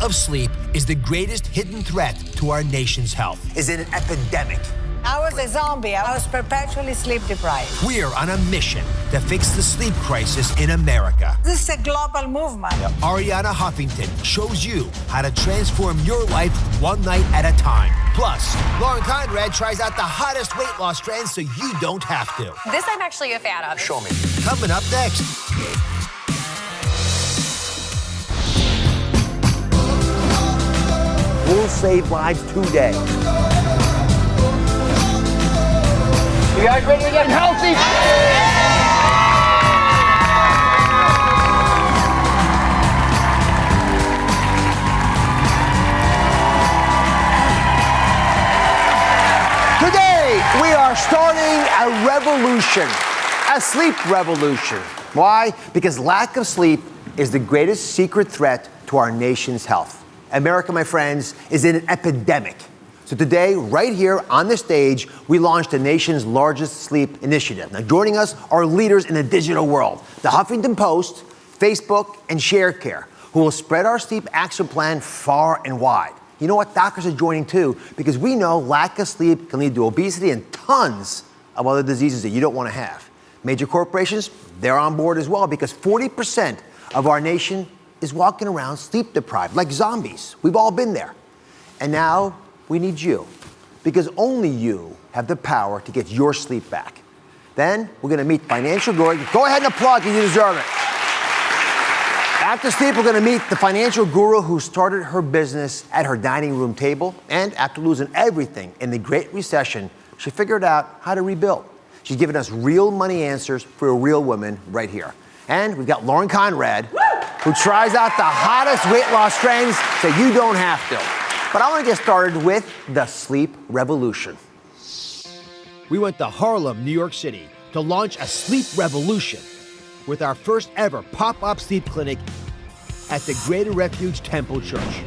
of sleep is the greatest hidden threat to our nation's health. Is it an epidemic? I was a zombie. I was perpetually sleep deprived. We're on a mission to fix the sleep crisis in America. This is a global movement. Arianna Huffington shows you how to transform your life one night at a time. Plus, Lauren Conrad tries out the hottest weight loss trends so you don't have to. This I'm actually a fan of. Show me. Coming up next. We'll save lives today. You guys ready to get healthy? Today, we are starting a revolution, a sleep revolution. Why? Because lack of sleep is the greatest secret threat to our nation's health. America, my friends, is in an epidemic. So today, right here on the stage, we launched the nation's largest sleep initiative. Now, joining us are leaders in the digital world, the Huffington Post, Facebook, and ShareCare, who will spread our sleep action plan far and wide. You know what? Doctors are joining too, because we know lack of sleep can lead to obesity and tons of other diseases that you don't want to have. Major corporations, they're on board as well, because 40% of our nation is walking around sleep deprived, like zombies. We've all been there. And now, we need you, because only you have the power to get your sleep back. Then we're going to meet financial guru. Go ahead and applaud because you deserve it. After sleep, we're going to meet the financial guru who started her business at her dining room table, and after losing everything in the Great Recession, she figured out how to rebuild. She's given us real money answers for a real woman right here. And we've got Lauren Conrad, who tries out the hottest weight loss trends so you don't have to. But I want to get started with the sleep revolution. We went to Harlem, New York City, to launch a sleep revolution with our first ever pop-up sleep clinic at the Greater Refuge Temple Church.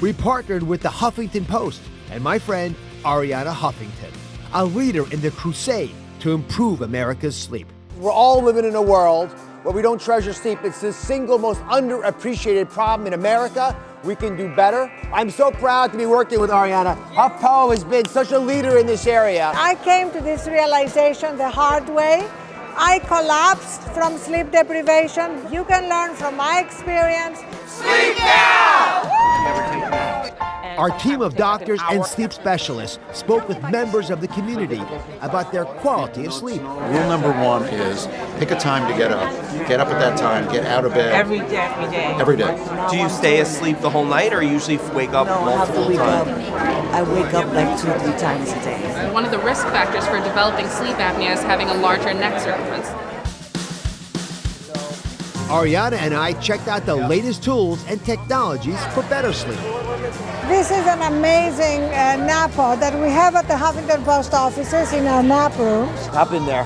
We partnered with the Huffington Post and my friend Arianna Huffington, a leader in the crusade to improve America's sleep. We're all living in a world where we don't treasure sleep. It's the single most underappreciated problem in America. We can do better. I'm so proud to be working with Arianna. HuffPo has been such a leader in this area. I came to this realization the hard way. I collapsed from sleep deprivation. You can learn from my experience. Sleep now! Our team of doctors and sleep specialists spoke with members of the community about their quality of sleep. Rule number one is pick a time to get up. Get up at that time, get out of bed. Every day. Every day. Do you stay asleep the whole night or usually wake up multiple times? I wake up like 2-3 times a day. One of the risk factors for developing sleep apnea is having a larger neck circumference. Arianna and I checked out the latest tools and technologies for better sleep. This is an amazing nap pod that we have at the Huffington Post offices in our nap rooms. Up in there.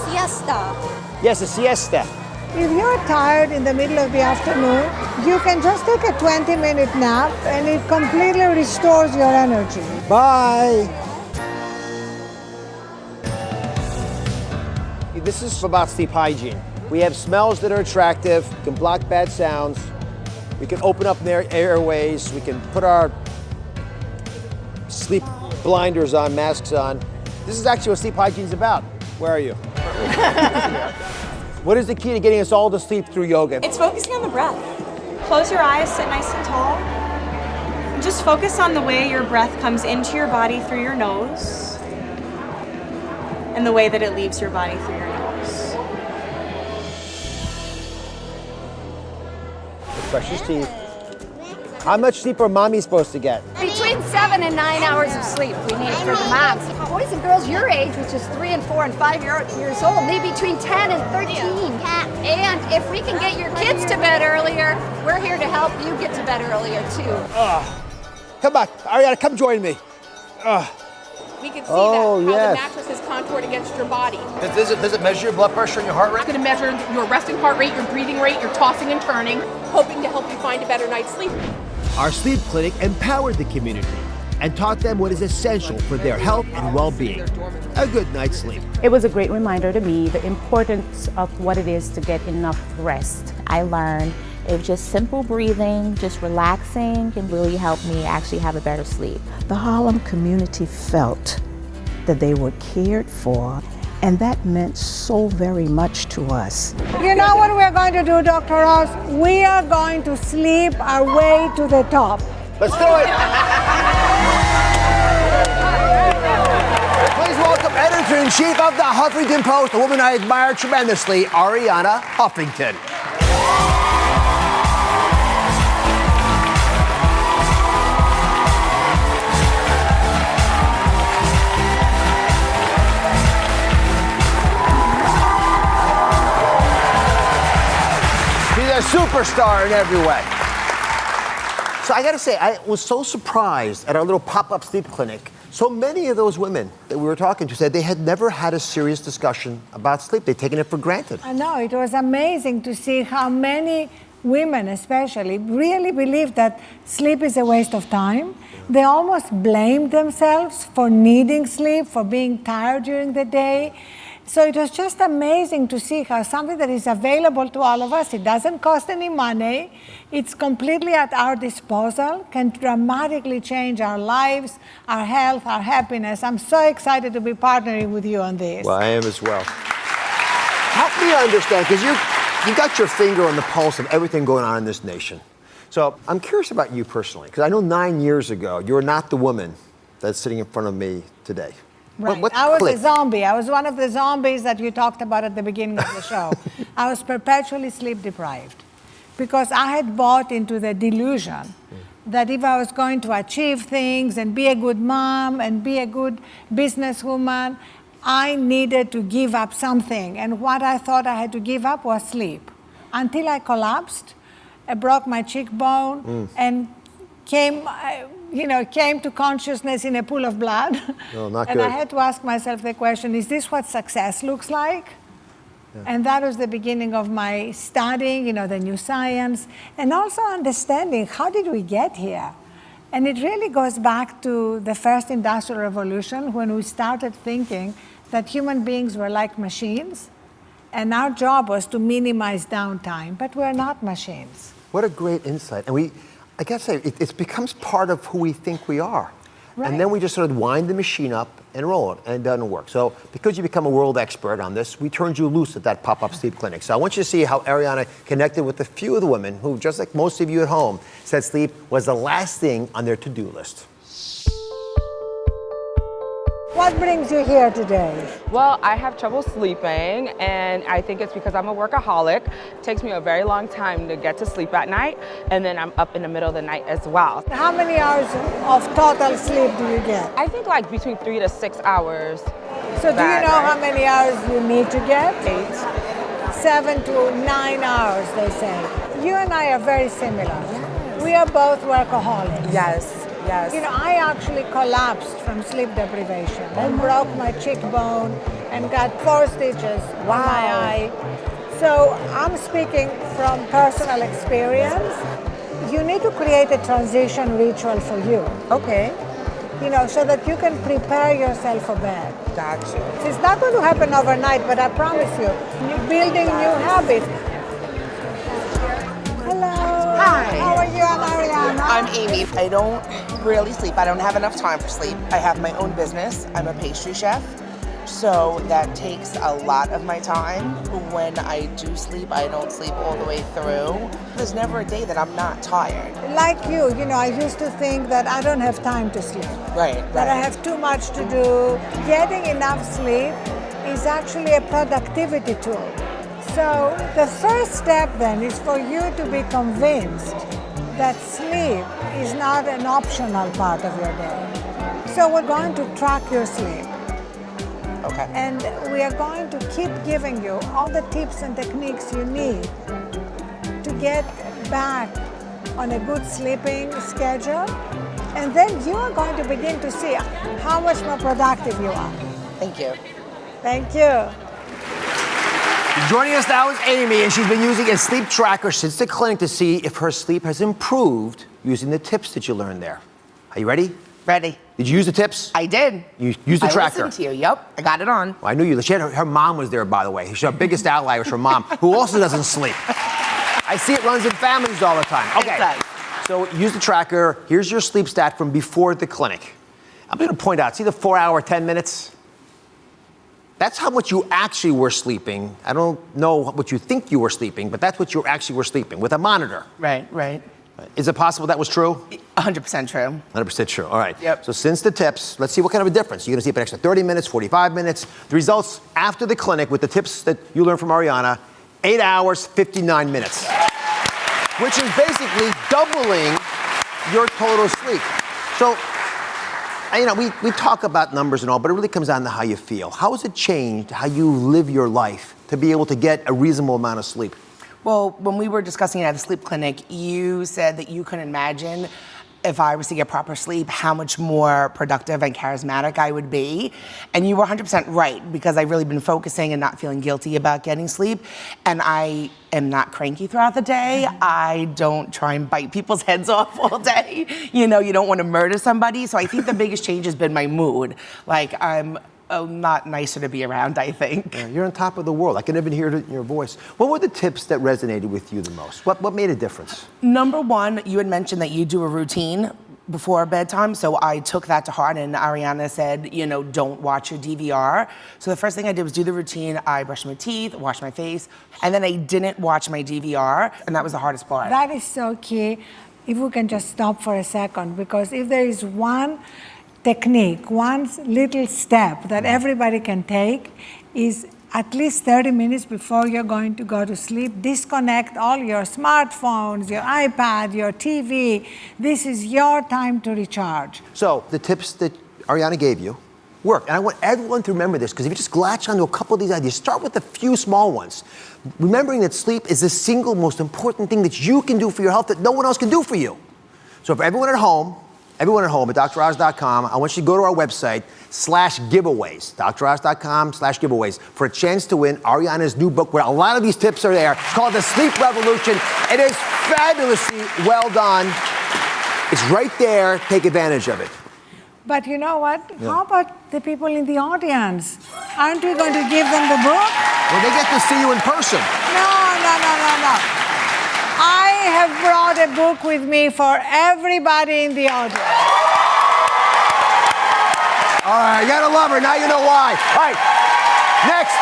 Siesta. Yes, a siesta. If you're tired in the middle of the afternoon, you can just take a 20-minute nap and it completely restores your energy. Bye. This is about sleep hygiene. We have smells that are attractive, can block bad sounds. We can open up their airways. We can put our sleep blinders on, masks on. This is actually what sleep hygiene is about. Where are you? What is the key to getting us all to sleep through yoga? It's focusing on the breath. Close your eyes, sit nice and tall. Just focus on the way your breath comes into your body through your nose and the way that it leaves your body through your nose. Brush your teeth. How much sleep are mommy supposed to get? Between 7 and 9 hours of sleep we need for the moms. Boys and girls your age, which is 3 and 4 and 5 years old, need between 10 and 13. And if we can get your kids to bed earlier, we're here to help you get to bed earlier too. Come on, Arianna, come join me. We can see how yes. the mattress is contoured against your body. Does it measure your blood pressure and your heart rate? It's going to measure your resting heart rate, your breathing rate, your tossing and turning, hoping to help you find a better night's sleep. Our sleep clinic empowered the community and taught them what is essential for their health and well-being, a good night's sleep. It was a great reminder to me the importance of what it is to get enough rest. I learned It was just simple breathing, just relaxing, can really help me actually have a better sleep. The Harlem community felt that they were cared for, and that meant so very much to us. You know what we're going to do, Dr. Ross? We are going to sleep our way to the top. Let's do it. Please welcome editor-in-chief of the Huffington Post, a woman I admire tremendously, Arianna Huffington. She's a superstar in every way. So I gotta say, I was so surprised at our little pop-up sleep clinic. So many of those women that we were talking to said they had never had a serious discussion about sleep. They'd taken it for granted. I know, it was amazing to see how many women especially really believe that sleep is a waste of time. They almost blame themselves for needing sleep, for being tired during the day. So it was just amazing to see how something that is available to all of us, it doesn't cost any money, it's completely at our disposal, can dramatically change our lives, our health, our happiness. I'm so excited to be partnering with you on this. Well, I am as well. Help me understand, because you got your finger on the pulse of everything going on in this nation. So I'm curious about you personally, because I know 9 years ago, you were not the woman that's sitting in front of me today. Right. What I was clicked? a zombie. I was one of the zombies that you talked about at the beginning of the show. I was perpetually sleep deprived because I had bought into the delusion that if I was going to achieve things and be a good mom and be a good businesswoman, I needed to give up something. And what I thought I had to give up was sleep. Until I collapsed, I broke my cheekbone and came to consciousness in a pool of blood. No, not and good. I had to ask myself the question, is this what success looks like? Yeah. And that was the beginning of my studying, the new science, and also understanding how did we get here? And it really goes back to the first industrial revolution when we started thinking that human beings were like machines, and our job was to minimize downtime, but we're not machines. What a great insight. And I gotta say, it becomes part of who we think we are. Right. And then we just sort of wind the machine up and roll it, and it doesn't work. So because you become a world expert on this, we turned you loose at that pop-up sleep clinic. So I want you to see how Arianna connected with a few of the women who, just like most of you at home, said sleep was the last thing on their to-do list. What brings you here today? Well, I have trouble sleeping, and I think it's because I'm a workaholic. It takes me a very long time to get to sleep at night, and then I'm up in the middle of the night as well. How many hours of total sleep do you get? I think like between 3 to 6 hours. So do you know how many hours you need to get? 8. 7 to 9 hours, they say. You and I are very similar. Yes. We are both workaholics. Yes. Yes. I actually collapsed from sleep deprivation and broke my cheekbone and got 4 stitches on my eye. So I'm speaking from personal experience. You need to create a transition ritual for you. Okay. So that you can prepare yourself for bed. Gotcha. It's not going to happen overnight, but I promise you, you're building new habits. Hi. How are you? I'm Arianna. I'm Amy. I don't really sleep. I don't have enough time for sleep. I have my own business. I'm a pastry chef. So that takes a lot of my time. When I do sleep, I don't sleep all the way through. There's never a day that I'm not tired. Like you, I used to think that I don't have time to sleep. Right. That I have too much to do. Getting enough sleep is actually a productivity tool. So the first step then is for you to be convinced that sleep is not an optional part of your day. So we're going to track your sleep. Okay. And we are going to keep giving you all the tips and techniques you need to get back on a good sleeping schedule. And then you are going to begin to see how much more productive you are. Thank you. Thank you. Joining us now is Amy, and she's been using a sleep tracker since the clinic to see if her sleep has improved using the tips that you learned there. Are you ready? Ready. Did you use the tips? I did. You used the tracker? I listened to you. Yep. I got it on. Well, I knew you. She had her mom was there, by the way. Her biggest ally was her mom, who also doesn't sleep. I see it runs in families all the time. Okay. Exactly. So use the tracker. Here's your sleep stat from before the clinic. I'm going to point out, see the 4 hour, 10 minutes? That's how much you actually were sleeping. I don't know what you think you were sleeping, but that's what you actually were sleeping with a monitor. Right. Is it possible that was true? 100% true. 100% true. All right. Yep. So since the tips, let's see what kind of a difference. You're going to sleep an extra 30 minutes, 45 minutes. The results after the clinic with the tips that you learned from Arianna, 8 hours, 59 minutes, which is basically doubling your total sleep. So, we talk about numbers and all, but it really comes down to how you feel. How has it changed how you live your life to be able to get a reasonable amount of sleep? Well, when we were discussing it at the sleep clinic, you said that you couldn't imagine if I was to get proper sleep, how much more productive and charismatic I would be. And you were 100% right, because I've really been focusing and not feeling guilty about getting sleep. And I am not cranky throughout the day. I don't try and bite people's heads off all day. You don't want to murder somebody. So I think the biggest change has been my mood. Like, I'm not nicer to be around, I think. Yeah, you're on top of the world. I can even hear it in your voice. What were the tips that resonated with you the most? What made a difference? Number one, you had mentioned that you do a routine before bedtime, so I took that to heart, and Arianna said, don't watch your DVR. So the first thing I did was do the routine. I brushed my teeth, washed my face, and then I didn't watch my DVR, and that was the hardest part. That is so key. If we can just stop for a second, because if there is one technique, one little step that everybody can take is at least 30 minutes before you're going to go to sleep, disconnect all your smartphones, your iPad, your TV. This is your time to recharge. So the tips that Arianna gave you work. And I want everyone to remember this, because if you just latch onto a couple of these ideas, start with a few small ones. Remembering that sleep is the single most important thing that you can do for your health that no one else can do for you. So for everyone at home at DrOz.com, I want you to go to our website, /giveaways, DrOz.com/giveaways, for a chance to win Arianna's new book, where a lot of these tips are there. It's called The Sleep Revolution. It is fabulously well done. It's right there. Take advantage of it. But you know what? Yeah. How about the people in the audience? Aren't we going to give them the book? Well, they get to see you in person. No. I have brought a book with me for everybody in the audience. All right, you gotta love her. Now you know why. All right, next,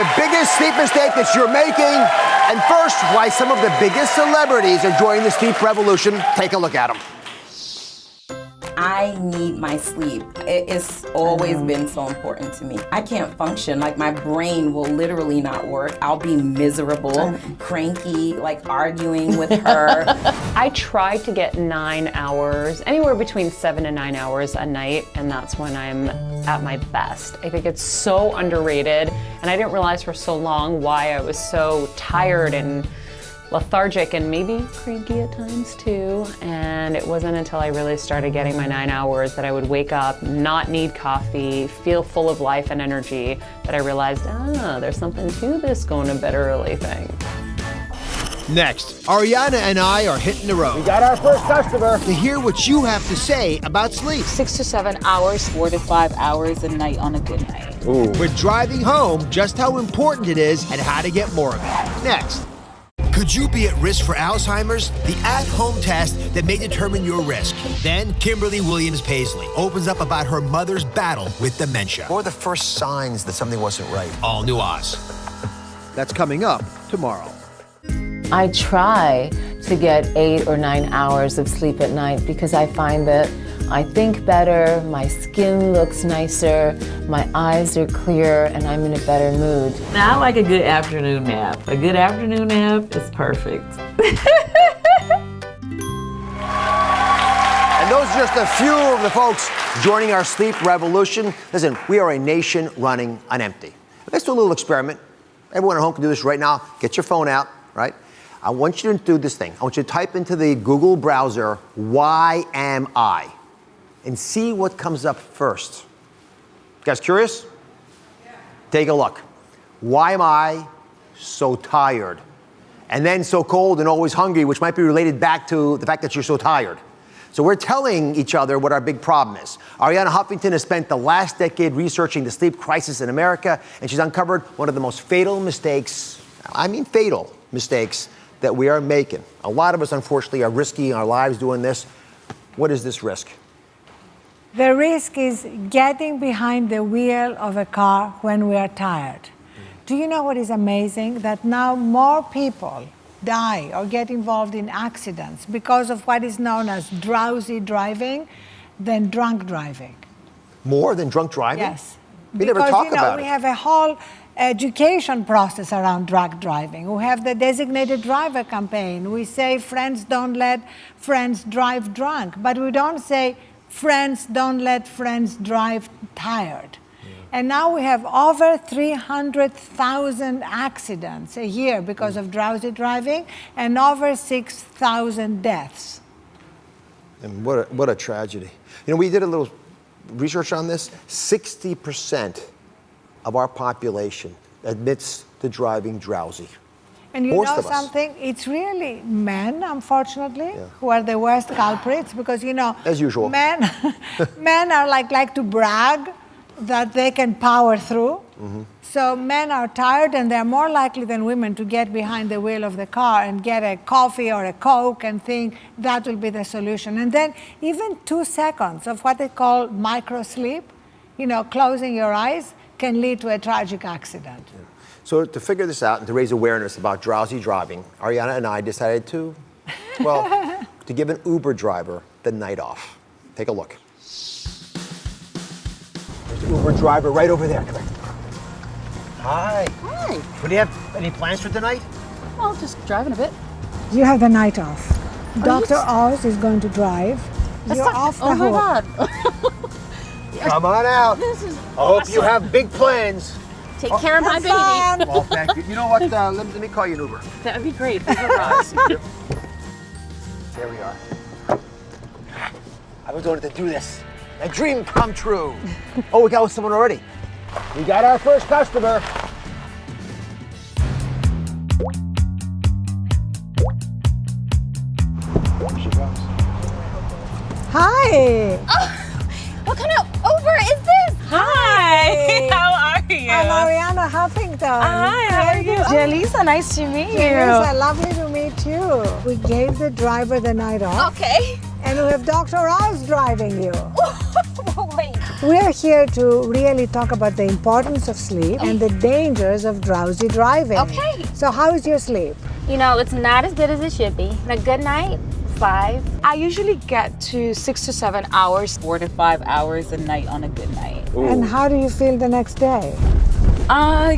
the biggest sleep mistake that you're making. And first, why some of the biggest celebrities are joining the sleep revolution. Take a look at them. I need my sleep. It's always been so important to me. I can't function. Like, my brain will literally not work. I'll be miserable, cranky, like arguing with her. I try to get 9 hours, anywhere between 7 and 9 hours a night, and that's when I'm at my best. I think it's so underrated, and I didn't realize for so long why I was so tired and lethargic and maybe cranky at times too. And it wasn't until I really started getting my 9 hours that I would wake up, not need coffee, feel full of life and energy, that I realized, there's something to this going to bed early thing. Next, Arianna and I are hitting the road. We got our first customer. To hear what you have to say about sleep. 6 to 7 hours, 4 to 5 hours a night on a good night. Ooh. We're driving home just how important it is and how to get more of it. Next. Could you be at risk for Alzheimer's? The at-home test that may determine your risk. Then, Kimberly Williams Paisley opens up about her mother's battle with dementia. What were the first signs that something wasn't right? All new Oz. That's coming up tomorrow. I try to get 8 or 9 hours of sleep at night because I find that I think better, my skin looks nicer, my eyes are clear, and I'm in a better mood. I like a good afternoon nap. A good afternoon nap is perfect. And those are just a few of the folks joining our sleep revolution. Listen, we are a nation running on empty. Let's do a little experiment. Everyone at home can do this right now. Get your phone out, right? I want you to do this thing. I want you to type into the Google browser, "Why am I?" and see what comes up first. You guys curious? Yeah. Take a look. Why am I so tired? And then so cold and always hungry, which might be related back to the fact that you're so tired. So we're telling each other what our big problem is. Arianna Huffington has spent the last decade researching the sleep crisis in America, and she's uncovered one of the most fatal mistakes, fatal mistakes, that we are making, a lot of us, unfortunately, are risking our lives doing this. What is this risk? The risk is getting behind the wheel of a car when we are tired. Do you know what is amazing? That now more people die or get involved in accidents because of what is known as drowsy driving than drunk driving. More than drunk driving? Yes. We never talk about we it. have a whole education process around drunk driving. We have the designated driver campaign. We say friends don't let friends drive drunk, but we don't say friends don't let friends drive tired. And now we have over 300,000 accidents a year because of drowsy driving and over 6,000 deaths. And what a tragedy. You know, we did a little research on this. 60% of our population admits to driving drowsy. And you Most know of us. something? It's really men, unfortunately, who are the worst culprits because, you know, as usual, men are like to brag that they can power through. So men are tired and they're more likely than women to get behind the wheel of the car and get a coffee or a Coke and think that will be the solution. And then even 2 seconds of what they call micro sleep, you know, closing your eyes, can lead to a tragic accident. So to figure this out and to raise awareness about drowsy driving, Arianna and I decided to, well, to give an Uber driver the night off. Take a look. There's the Uber driver right over there. Come here. Hi. Hi. What do you have? Any plans for tonight? Well, just driving a bit. You have the night off. Dr. Oz is going to drive. You're off the oh hook. my God. Come on out. This is I hope you have big plans. Take care of my baby. Well, thank you. You know what? Let me call you an Uber. That would be great. Uber rides. There we are. I was wanting to do this. A dream come true. Oh, we got someone already. We got our first customer. There she goes. Hi. What kind of Uber is this? Hi. How are you? I'm Arianna Huffington. Hi, how are you? Jelisa, nice to meet you. Jelisa, lovely to meet you. We gave the driver the night off. Okay. And we have Dr. Oz driving you. Wait. We're here to really talk about the importance of sleep and the dangers of drowsy driving. Okay. So how is your sleep? You know, it's not as good as it should be. A good night, 5. I usually get to 6 to 7 hours, 4 to 5 hours a night on a good night. And how do you feel the next day?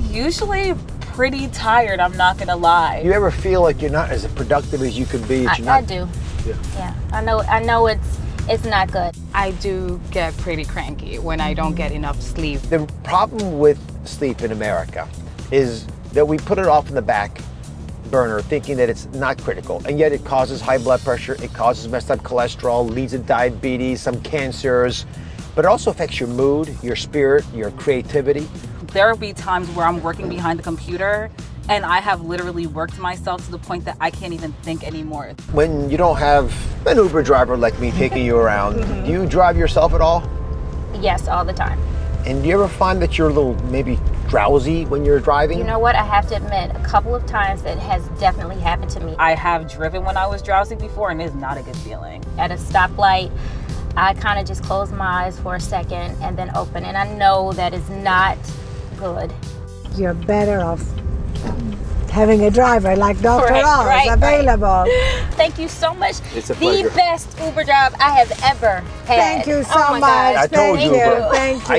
Usually pretty tired, I'm not gonna lie. You ever feel like you're not as productive as you could be? I do. Yeah. I know it's not good. I do get pretty cranky when I don't get enough sleep. The problem with sleep in America is that we put it off in the back burner thinking that it's not critical, and yet it causes high blood pressure, it causes messed up cholesterol, leads to diabetes, some cancers, but it also affects your mood, your spirit, your creativity. There will be times where I'm working behind the computer and I have literally worked myself to the point that I can't even think anymore. When you don't have an Uber driver like me taking you around, do you drive yourself at all? Yes, all the time. And do you ever find that you're a little maybe drowsy when you're driving? You know what? I have to admit, a couple of times it has definitely happened to me. I have driven when I was drowsy before and it's not a good feeling. At a stoplight, I kind of just close my eyes for a second and then open, and I know that is not good. You're better off having a driver like Dr. Oz Right. available. Thank you so much. It's a pleasure. The best Uber job I have ever had. Thank you so Oh my much. gosh. I told Thank you. you. Thank you.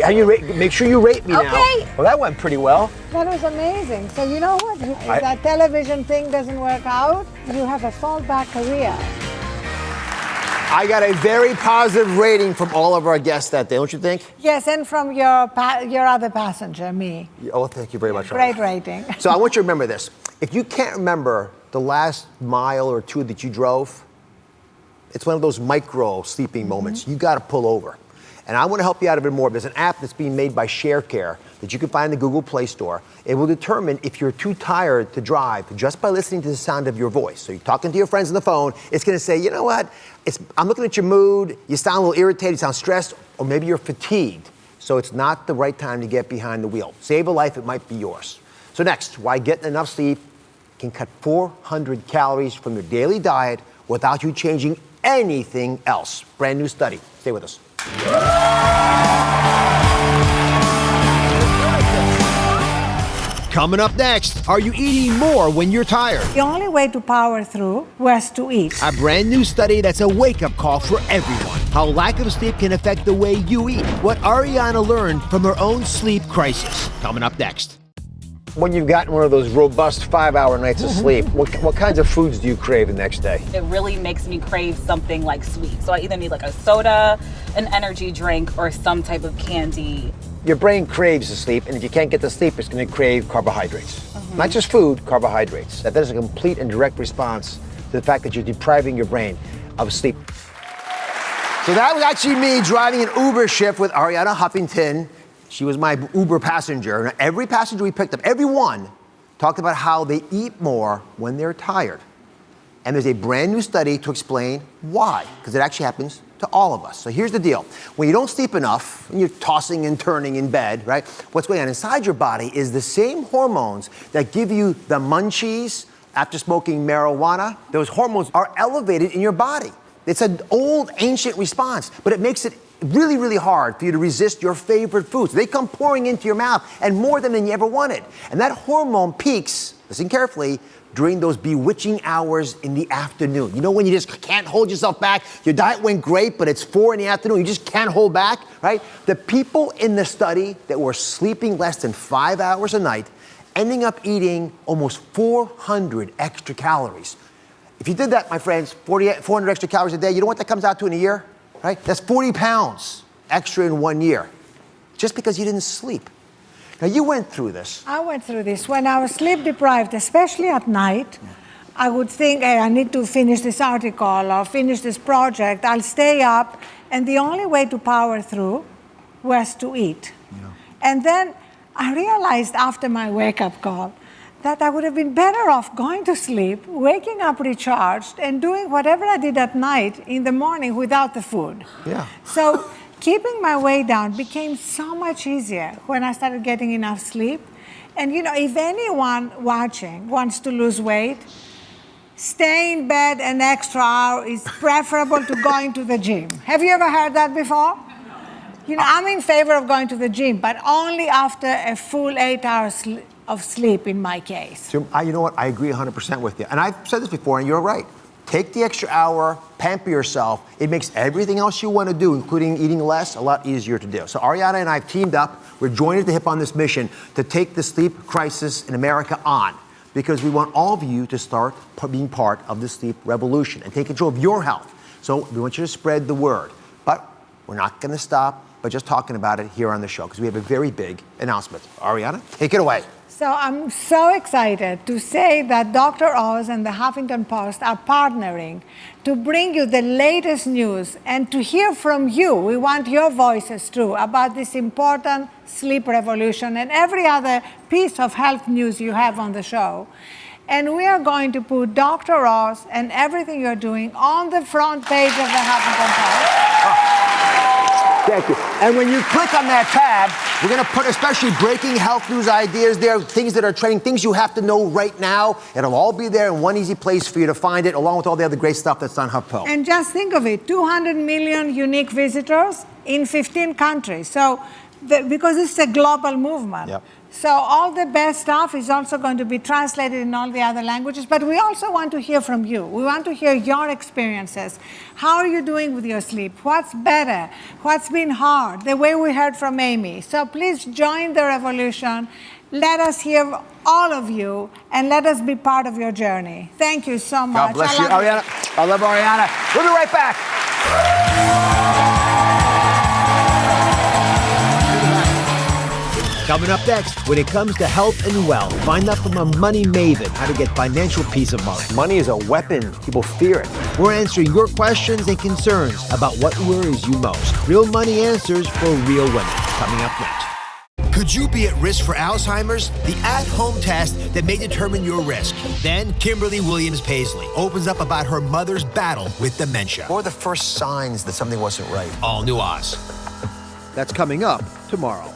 Are you gonna make sure you rate me now. Okay. Well, that went pretty well. That was amazing. So you know what? If that television thing doesn't work out, you have a fallback career. I got a very positive rating from all of our guests that day, don't you think? Yes, and from your other passenger, me. Oh, thank you very much. Great rating. So I want you to remember this. If you can't remember the last mile or two that you drove, it's one of those micro sleeping moments. You got to pull over. And I want to help you out a bit more. There's an app that's being made by ShareCare that you can find in the Google Play Store. It will determine if you're too tired to drive just by listening to the sound of your voice. So you're talking to your friends on the phone, it's going to say, you know what, I'm looking at your mood, you sound a little irritated, you sound stressed, or maybe you're fatigued. So it's not the right time to get behind the wheel. Save a life, it might be yours. So next, why getting enough sleep can cut 400 calories from your daily diet without you changing anything else. Brand new study. Stay with us. Coming up next, are you eating more when you're tired? The only way to power through was to eat. A brand new study that's a wake-up call for everyone. How lack of sleep can affect the way you eat. What Arianna learned from her own sleep crisis. Coming up next. When you've gotten one of those robust 5-hour nights of sleep, what kinds of foods do you crave the next day? It really makes me crave something like sweet. So I either need like a soda, an energy drink, or some type of candy. Your brain craves the sleep, and if you can't get the sleep, it's going to crave carbohydrates. Not just food, carbohydrates. That is a complete and direct response to the fact that you're depriving your brain of sleep. So that was actually me driving an Uber shift with Arianna Huffington. She was my Uber passenger. And every passenger we picked up, everyone, talked about how they eat more when they're tired. And there's a brand new study to explain why, because it actually happens to all of us. So here's the deal. When you don't sleep enough, and you're tossing and turning in bed, right? What's going on inside your body is the same hormones that give you the munchies after smoking marijuana. Those hormones are elevated in your body. It's an old, ancient response, but it makes it really, really hard for you to resist your favorite foods. They come pouring into your mouth, and more than you ever wanted. And that hormone peaks, listen carefully, during those bewitching hours in the afternoon. You know when you just can't hold yourself back? Your diet went great, but it's 4 in the afternoon. You just can't hold back, right? The people in the study that were sleeping less than 5 hours a night ending up eating almost 400 extra calories. If you did that, my friends, 400 extra calories a day, you know what that comes out to in a year? Right? That's 40 pounds extra in 1 year, just because you didn't sleep. Now, you went through this. I went through this. When I was sleep deprived, especially at night, I would think, hey, I need to finish this article or finish this project. I'll stay up. And the only way to power through was to eat. Yeah. And then I realized after my wake-up call that I would have been better off going to sleep, waking up recharged, and doing whatever I did at night in the morning without the food. Yeah. So keeping my weight down became so much easier when I started getting enough sleep. And you know, if anyone watching wants to lose weight, stay in bed an extra hour is preferable to going to the gym. Have you ever heard that before? You know, I'm in favor of going to the gym, but only after a full 8 hours of sleep in my case. So, you know what? I agree 100% with you. And I've said this before, and you're right. Take the extra hour, pamper yourself. It makes everything else you want to do, including eating less, a lot easier to do. So Arianna and I have teamed up. We're joined at the hip on this mission to take the sleep crisis in America on, because we want all of you to start being part of the sleep revolution and take control of your health. So we want you to spread the word. But we're not going to stop by just talking about it here on the show, because we have a very big announcement. Arianna, take it away. So I'm so excited to say that Dr. Oz and the Huffington Post are partnering to bring you the latest news and to hear from you. We want your voices too about this important sleep revolution and every other piece of health news you have on the show. And we are going to put Dr. Oz and everything you're doing on the front page of the Huffington Post. Thank you. And when you click on that tab, we're going to put especially breaking health news ideas there, things that are trending, things you have to know right now. It'll all be there in one easy place for you to find it, along with all the other great stuff that's on HuffPo. And just think of it, 200 million unique visitors in 15 countries. So, because it's a global movement. Yep. So all the best stuff is also going to be translated in all the other languages, but we also want to hear from you. We want to hear your experiences. How are you doing with your sleep? What's better? What's been hard? The way we heard from Amy. So please join the revolution. Let us hear all of you, and let us be part of your journey. Thank you so much. God bless you, Arianna. I love Arianna. We'll be right back. Coming up next, when it comes to health and wealth, find out from a money maven how to get financial peace of mind. Money is a weapon. People fear it. We're answering your questions and concerns about what worries you most. Real money answers for real women. Coming up next. Could you be at risk for Alzheimer's? The at-home test that may determine your risk. Then, Kimberly Williams Paisley opens up about her mother's battle with dementia. What were the first signs that something wasn't right? All new Oz. That's coming up tomorrow.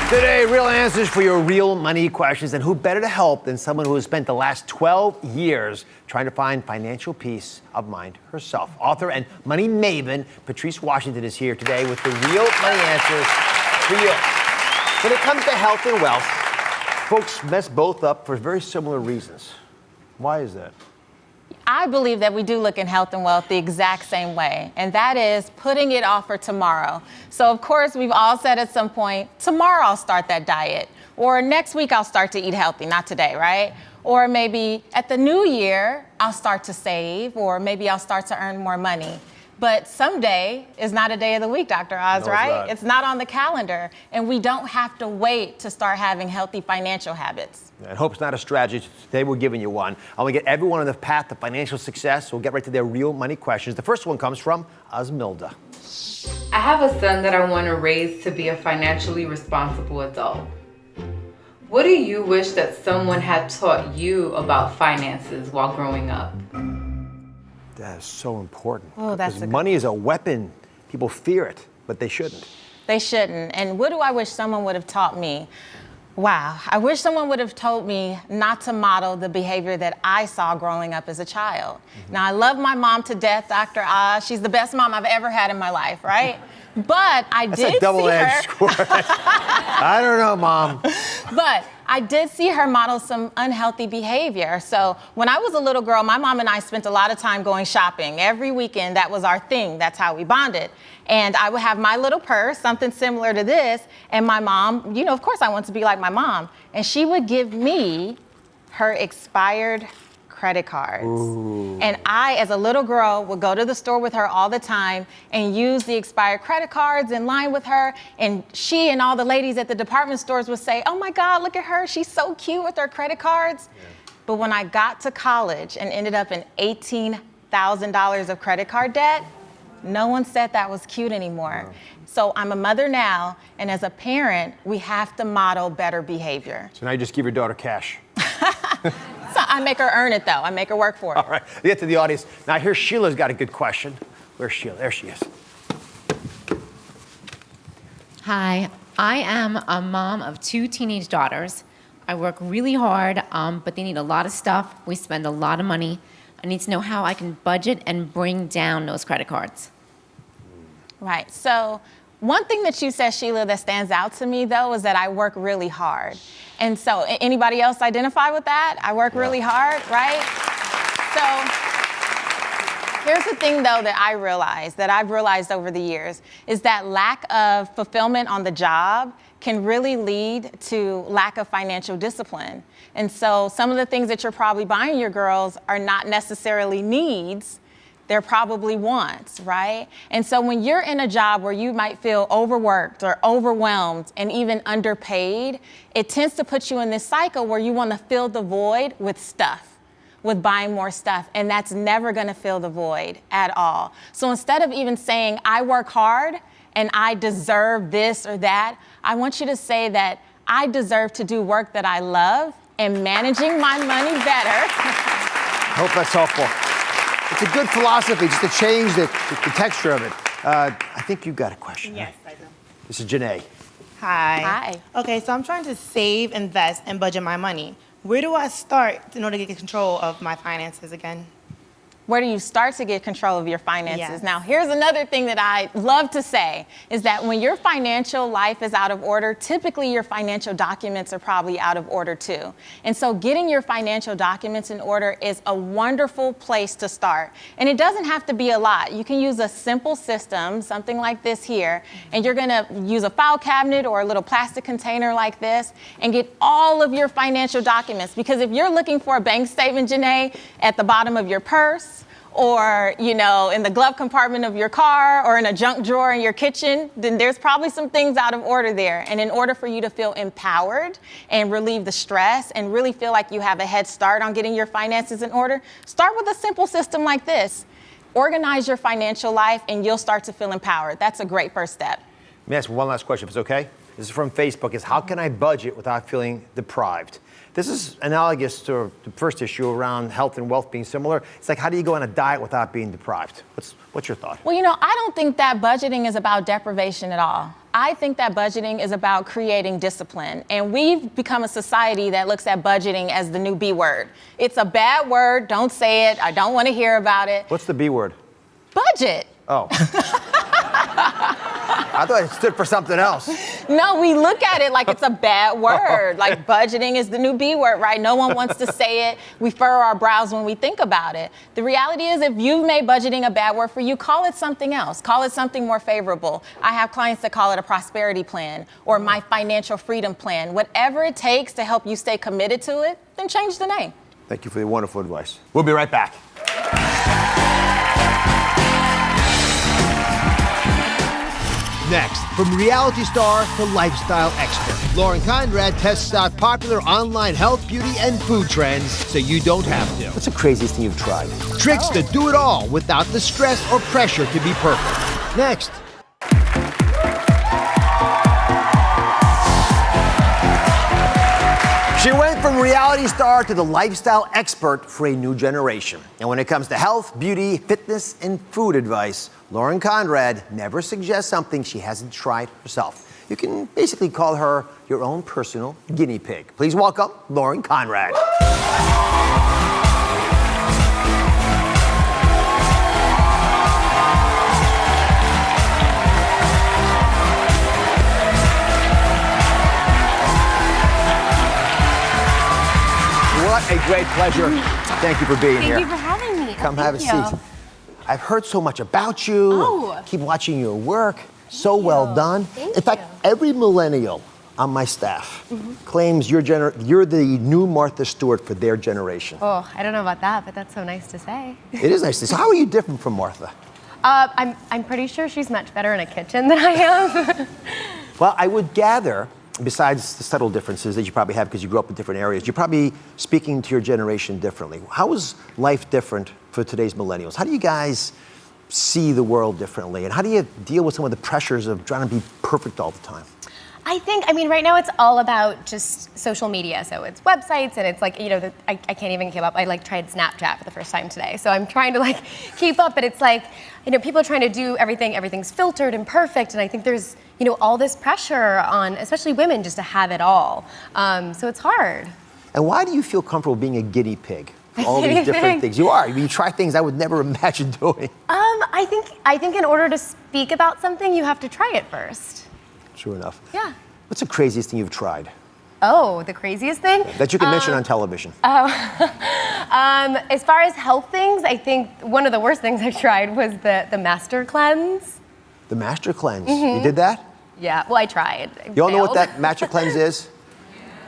Today, real answers for your real money questions. And who better to help than someone who has spent the last 12 years trying to find financial peace of mind herself. Author and money maven, Patrice Washington is here today with the real money answers for you. When it comes to health and wealth, folks mess both up for very similar reasons. Why is that? I believe that we do look in health and wealth the exact same way, and that is putting it off for tomorrow. So, of course, we've all said at some point, tomorrow I'll start that diet, or next week I'll start to eat healthy, not today, right? Or maybe at the new year, I'll start to save, or maybe I'll start to earn more money. But someday is not a day of the week, Dr. Oz, No, right? It's not on the calendar, and we don't have to wait to start having healthy financial habits. And hope's not a strategy. Today we're giving you one. I want to get everyone on the path to financial success. We'll get right to their real money questions. The first one comes from Osmilda. I have a son that I want to raise to be a financially responsible adult. What do you wish that someone had taught you about finances while growing up? That is so important. Oh, that's because money is a weapon. People fear it, but they shouldn't. They shouldn't. And what do I wish someone would have taught me? Wow, I wish someone would have told me not to model the behavior that I saw growing up as a child. Now, I love my mom to death, Dr. Oz. She's the best mom I've ever had in my life, right? But I did see her. That's a double-edged sword. I don't know, Mom. But I did see her model some unhealthy behavior. So when I was a little girl, my mom and I spent a lot of time going shopping. Every weekend, that was our thing. That's how we bonded. And I would have my little purse, something similar to this. And my mom, you know, of course I want to be like my mom. And she would give me her expired credit cards. Ooh. And I, as a little girl, would go to the store with her all the time and use the expired credit cards in line with her. And she and all the ladies at the department stores would say, oh my God, look at her. She's so cute with her credit cards. Yeah. But when I got to college and ended up in $18,000 of credit card debt, no one said that was cute anymore. No. So I'm a mother now, and as a parent, we have to model better behavior. So now you just give your daughter cash. So I make her earn it, though. I make her work for it. All right, let's get to the audience. Now, here's Sheila's got a good question. Where's Sheila? There she is. Hi, I am a mom of 2 teenage daughters. I work really hard, but they need a lot of stuff. We spend a lot of money. I need to know how I can budget and bring down those credit cards. Right. So one thing that you said, Sheila, that stands out to me, though, is that I work really hard. And so anybody else identify with that? I work really hard, right? So here's the thing, though, that I've realized over the years, is that lack of fulfillment on the job can really lead to lack of financial discipline. And so some of the things that you're probably buying your girls are not necessarily needs, they're probably wants, right? And so when you're in a job where you might feel overworked or overwhelmed and even underpaid, it tends to put you in this cycle where you want to fill the void with stuff, with buying more stuff, and that's never going to fill the void at all. So instead of even saying, I work hard and I deserve this or that, I want you to say that I deserve to do work that I love and managing my money better. Hope that's helpful. It's a good philosophy just to change the texture of it. I think you've got a question. Yes, I do. This is Janae. Hi. Hi. Okay, so I'm trying to save, invest, and budget my money. Where do I start in order to get control of my finances again? Where do you start to get control of your finances? Yes. Now, here's another thing that I love to say, is that when your financial life is out of order, typically your financial documents are probably out of order too. And so getting your financial documents in order is a wonderful place to start. And it doesn't have to be a lot. You can use a simple system, something like this here, and you're gonna use a file cabinet or a little plastic container like this and get all of your financial documents. Because if you're looking for a bank statement, Janae, at the bottom of your purse, or, you know, in the glove compartment of your car or in a junk drawer in your kitchen, then there's probably some things out of order there. And in order for you to feel empowered and relieve the stress and really feel like you have a head start on getting your finances in order, start with a simple system like this. Organize your financial life and you'll start to feel empowered. That's a great first step. Let me ask one last question, if it's okay. This is from Facebook. Is how can I budget without feeling deprived? This is analogous to the first issue around health and wealth being similar. It's like, how do you go on a diet without being deprived? What's your thought? Well, I don't think that budgeting is about deprivation at all. I think that budgeting is about creating discipline. And we've become a society that looks at budgeting as the new B word. It's a bad word. Don't say it. I don't want to hear about it. What's the B word? Budget. Oh. I thought it stood for something else. No, we look at it like it's a bad word. Like budgeting is the new B word, right? No one wants to say it. We furrow our brows when we think about it. The reality is if you've made budgeting a bad word for you, call it something else. Call it something more favorable. I have clients that call it a prosperity plan or my financial freedom plan. Whatever it takes to help you stay committed to it, then change the name. Thank you for your wonderful advice. We'll be right back. Next, from reality star to lifestyle expert, Lauren Conrad tests out popular online health, beauty, and food trends so you don't have to. What's the craziest thing you've tried? Tricks to do it all without the stress or pressure to be perfect. Next. She went from reality star to the lifestyle expert for a new generation. And when it comes to health, beauty, fitness, and food advice, Lauren Conrad never suggests something she hasn't tried herself. You can basically call her your own personal guinea pig. Please welcome Lauren Conrad. What a great pleasure. Thank you for being here. Thank you for having me. Come have a seat. I've heard so much about you. Oh. Keep watching your work. So well done. In fact, every millennial on my staff claims you're the new Martha Stewart for their generation. Oh, I don't know about that, but that's so nice to say. It is nice to say. So how are you different from Martha? I'm pretty sure she's much better in a kitchen than I am. Well, I would gather, besides the subtle differences that you probably have because you grew up in different areas, you're probably speaking to your generation differently. How is life different for today's millennials? How do you guys see the world differently? And how do you deal with some of the pressures of trying to be perfect all the time? I think, right now it's all about just social media. So it's websites and it's like, I can't even keep up. I tried Snapchat for the first time today. So I'm trying to keep up, but it's like, people are trying to do everything's filtered and perfect. And I think there's, all this pressure on, especially women, just to have it all. So it's hard. And why do you feel comfortable being a guinea pig? All these different things. You are. You try things I would never imagine doing. I think in order to speak about something, you have to try it first. True enough. Yeah. What's the craziest thing you've tried? Oh, the craziest thing? That you can mention on television. As far as health things, I think one of the worst things I tried was the Master Cleanse. The Master Cleanse. You did that? Yeah, well, I tried. You all know what that Master Cleanse is?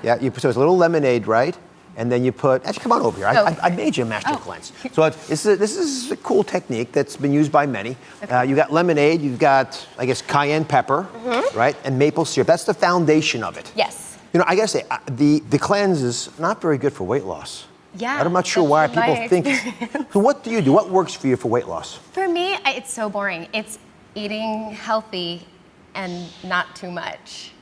Yeah, so it's a little lemonade, right? And then you put, actually come on over here. I made you a Master Cleanse. So this is a cool technique that's been used by many. You got lemonade, you've got, I guess, cayenne pepper, right? And maple syrup. That's the foundation of it. Yes. I gotta say, the cleanse is not very good for weight loss. Yeah. I'm not sure why people think. So what do you do? What works for you for weight loss? For me, it's so boring. It's eating healthy and not too much.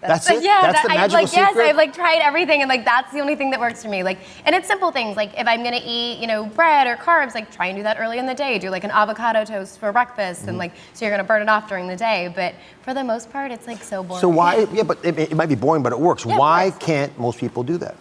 That's it? Yeah, that's the magical secret? Yes, I've tried everything and that's the only thing that works for me. And it's simple things, if I'm gonna eat, bread or carbs, try and do that early in the day. Do an avocado toast for breakfast and so you're gonna burn it off during the day. But for the most part, it's so boring. So why, but it might be boring, but it works. Yeah, why can't most people do that?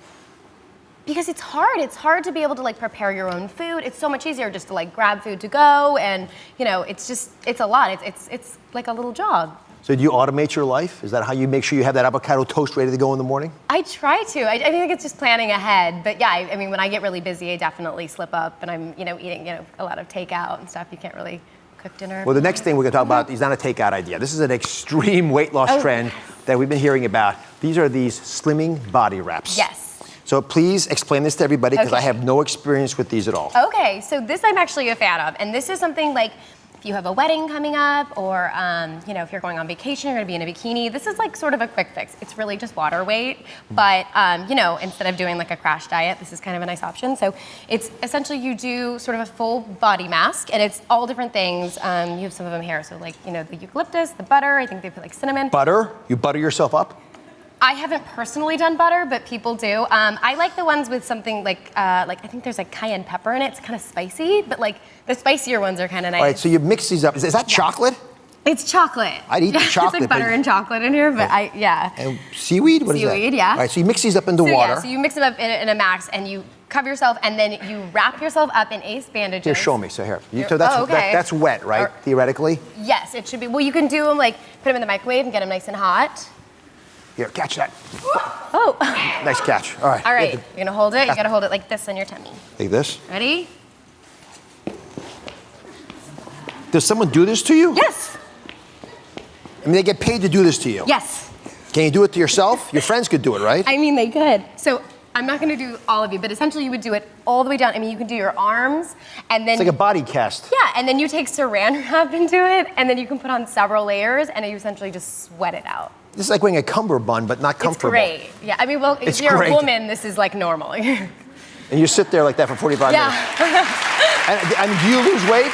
Because it's hard. It's hard to be able to prepare your own food. It's so much easier just to grab food to go and it's a lot. It's like a little job. So do you automate your life? Is that how you make sure you have that avocado toast ready to go in the morning? I try to. I think it's just planning ahead. But yeah, when I get really busy, I definitely slip up and I'm, eating, a lot of takeout and stuff. You can't really cook dinner. Well, the next thing we're going to talk about is not a takeout idea. This is an extreme weight loss trend that we've been hearing about. These are these slimming body wraps. Yes. So please explain this to everybody because I have no experience with these at all. Okay, so this I'm actually a fan of. And this is something if you have a wedding coming up, or you know, if you're going on vacation, you're gonna be in a bikini, this is like sort of a quick fix. It's really just water weight, but you know, instead of doing like a crash diet, this is kind of a nice option. So it's essentially you do sort of a full body mask, and it's all different things. You have some of them here, so like, you know, the eucalyptus, the butter, I think they put like cinnamon. Butter? You butter yourself up? I haven't personally done butter, but people do. I like the ones with something like I think there's like cayenne pepper in it. It's kind of spicy, but like the spicier ones are kind of nice. All right, so you mix these up. Is that chocolate? It's chocolate. I'd eat the chocolate. It's like butter and chocolate in here, but And seaweed? What is that? Seaweed, yeah. All right, so you mix these up into water. Yeah, so you mix them up in a max, and you cover yourself, and then you wrap yourself up in ace bandages. Here, show me. So here. So that's, okay. that's wet, right? Theoretically? Yes, it should be. Well, you can do them like, put them in the microwave and get them nice and hot. Here, catch that. Oh. Nice catch. All right. All right, you're gonna hold it. You gotta hold it like this on your tummy. Like this? Ready? Does someone do this to you? Yes. I mean, they get paid to do this to you? Yes. Can you do it to yourself? Your friends could do it, right? I mean, they could. So I'm not gonna do all of you, but essentially you would do it all the way down. I mean, you can do your arms, and then— It's like a body cast. Yeah, and then you take saran wrap into it, and then you can put on several layers, and you essentially just sweat it out. This is like wearing a cummerbund, but not comfortable. It's great. Yeah, I mean, well, if It's you're great. a woman, this is like normal. And you sit there like that for 45 minutes. And do you lose weight?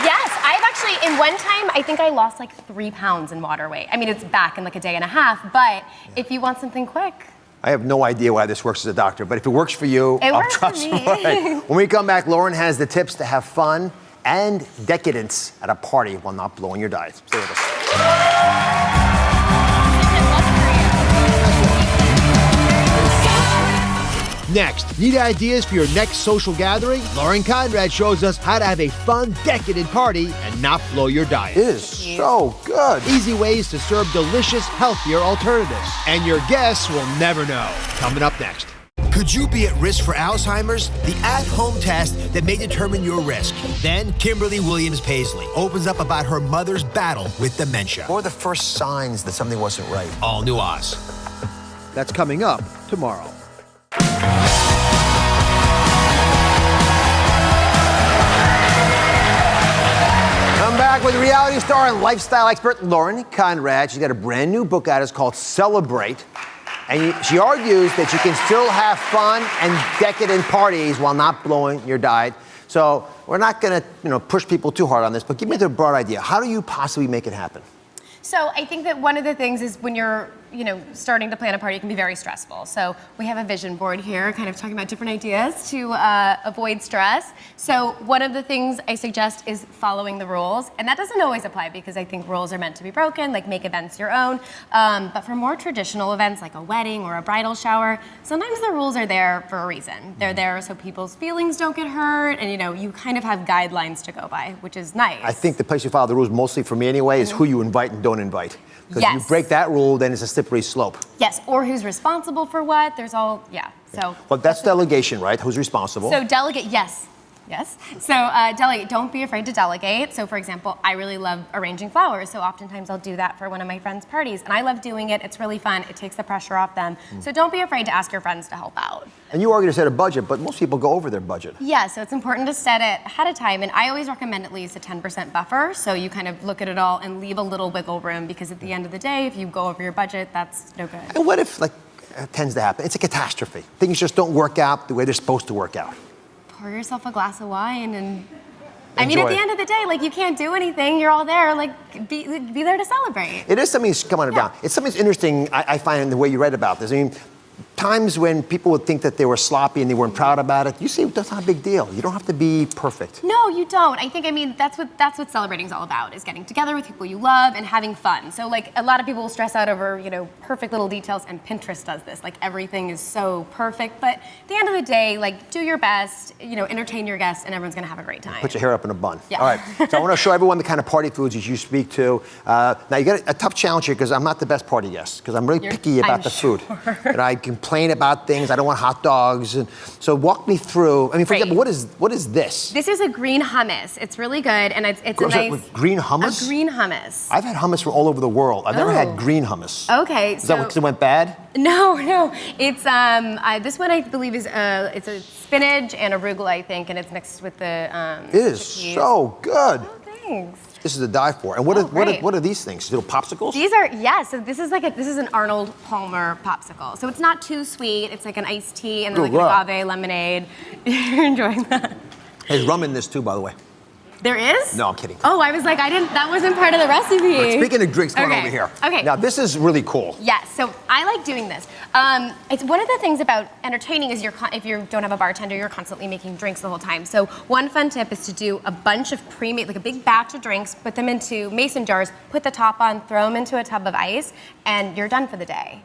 Yes, I've actually, in one time, I think I lost like 3 pounds in water weight. I mean, it's back in like a day and a half, but if you want something quick. I have no idea why this works as a doctor, but if it works for you, It I'll works for trust me. you. All right. When we come back, Lauren has the tips to have fun and decadence at a party while not blowing your diet. Stay with us. Next, need ideas for your next social gathering? Lauren Conrad shows us how to have a fun, decadent party and not blow your diet. It is so good. Easy ways to serve delicious, healthier alternatives. And your guests will never know. Coming up next. Could you be at risk for Alzheimer's? The at-home test that may determine your risk. Then, Kimberly Williams Paisley opens up about her mother's battle with dementia. What were the first signs that something wasn't right? All new Oz. That's coming up tomorrow. I'm back with reality star and lifestyle expert Lauren Conrad. She's got a brand new book out. It's called Celebrate. And she argues that you can still have fun and decadent parties while not blowing your diet. So we're not going to, push people too hard on this, but give me the broad idea. How do you possibly make it happen? So I think that one of the things is when you're, starting to plan a party, it can be very stressful. So we have a vision board here, kind of talking about different ideas to avoid stress. So one of the things I suggest is following the rules. And that doesn't always apply because I think rules are meant to be broken, like make events your own. But for more traditional events like a wedding or a bridal shower, sometimes the rules are there for a reason. They're there so people's feelings don't get hurt, and you kind of have guidelines to go by, which is nice. I think the place you follow the rules, mostly for me anyway, is who you invite and don't invite. Because if you break that rule, then it's a slippery slope. Yes, or who's responsible for what. There's all, so. Well, that's delegation, right? Who's responsible? So delegate, yes. So delegate, don't be afraid to delegate. So for example, I really love arranging flowers. So oftentimes I'll do that for one of my friends' parties. And I love doing it. It's really fun. It takes the pressure off them. So don't be afraid to ask your friends to help out. And you argue to set a budget, but most people go over their budget. Yeah, so it's important to set it ahead of time. And I always recommend at least a 10% buffer. So you kind of look at it all and leave a little wiggle room, because at the end of the day, if you go over your budget, that's no good. And what if, it tends to happen? It's a catastrophe. Things just don't work out the way they're supposed to work out. Pour yourself a glass of wine and I mean, Enjoy at the end of the day, you can't do anything. You're all there, be there to celebrate. It is something that's coming down. It's something that's interesting, I find, in the way you read about this. I mean, times when people would think that they were sloppy and they weren't proud about it, you see, that's not a big deal. You don't have to be perfect. No, you don't. I think, that's what celebrating is all about, is getting together with people you love and having fun. So, a lot of people will stress out over, perfect little details, and Pinterest does this. Everything is so perfect. But at the end of the day, do your best, entertain your guests, and everyone's gonna have a great time. Put your hair up in a bun. Yeah. All right, so I wanna show everyone the kind of party foods that you speak to. Now, you got a tough challenge here, because I'm not the best party guest, because I'm really picky about the food. And I complain about things. I don't want hot dogs. And so walk me through. I mean, for example, what is this? This is a green hummus. It's really good, and it's a nice green hummus. A green hummus. I've had hummus from all over the world. I've never had green hummus. Okay, Is that because it went bad? No. It's this one I believe is it's a spinach and arugula, I think, and it's mixed with the. It is chickpeas. so good. Oh, Thanks. This is to die for. And what are these things? Little popsicles? These are, so this is an Arnold Palmer popsicle. So it's not too sweet. It's like an iced tea and then like an agave lemonade. You're enjoying that. There's rum in this too, by the way. There is? No, I'm kidding. Oh, I was like, that wasn't part of the recipe. But speaking of drinks, come on over here. Okay. Now, this is really cool. Yes, so I like doing this. It's one of the things about entertaining is if you don't have a bartender, you're constantly making drinks the whole time. So one fun tip is to do a bunch of pre-made, like a big batch of drinks, put them into mason jars, put the top on, throw them into a tub of ice, and you're done for the day.